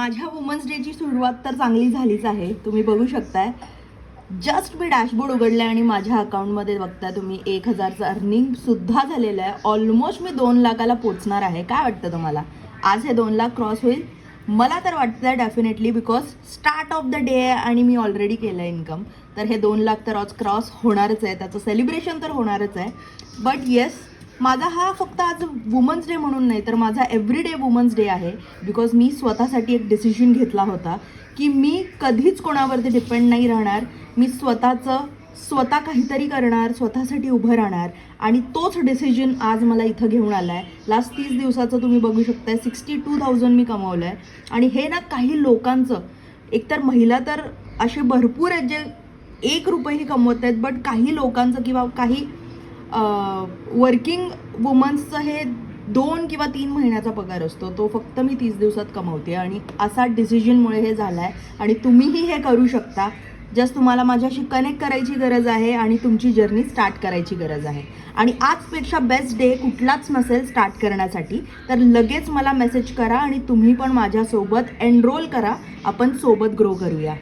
माझ्या वुमन्स डेची सुरुवात तर चांगली झालीच आहे. तुम्ही बघू शकताय, जस्ट मी डॅशबोर्ड उघडला आणि माझ्या अकाउंटमध्ये बघता तुम्ही 1000चं अर्निंग सुद्धा झालेलं आहे. ऑलमोस्ट मी 2 लाखाला पोचणार आहे. काय वाटतं तुम्हाला आज हे 2 लाख क्रॉस होईल? मला तर वाटतं definitely, because start of the day आहे आणि मी ऑलरेडी केलं आहे इन्कम. तर हे 2 लाख तर आज क्रॉस होणारच आहे, त्याचं सेलिब्रेशन तर होणारच आहे. बट येस, माझा हा फक्त आज वुमन्स डे म्हणून नाही, तर माझा एव्हरीडे वुमन्स डे आहे. बिकॉज मी स्वतःसाठी एक डिसिजन घेतला होता की मी कधीच कोणावरती डिपेंड नाही राहणार. मी स्वतः काहीतरी करणार, स्वतःसाठी उभं राहणार. आणि तोच डिसिजन आज मला इथं घेऊन आला आहे. लास्ट 30 दिवसाचं तुम्ही बघू शकताय 62,000 मी कमवलं आहे. आणि हे ना काही लोकांचं, एकतर महिला तर असे भरपूर आहेत जे 1 रुपयेही कमवत आहेत, बट काही लोकांचं किंवा काही वर्किंग वुमन्सचं हे 2 किंवा 3 महिन्याचा पगार असतो, तो फक्त मी 30 दिवसात कमवते. आणि असा डिसिजनमुळे हे झालं आहे. आणि तुम्हीही हे करू शकता. जस्ट तुम्हाला माझ्याशी कनेक्ट करायची गरज आहे आणि तुमची जर्नी स्टार्ट करायची गरज आहे. आणि आजपेक्षा बेस्ट डे कुठलाच नसेल स्टार्ट करण्यासाठी. तर लगेच मला मेसेज करा आणि तुम्ही पण माझ्यासोबत एनरोल करा. आपण सोबत ग्रो करूया.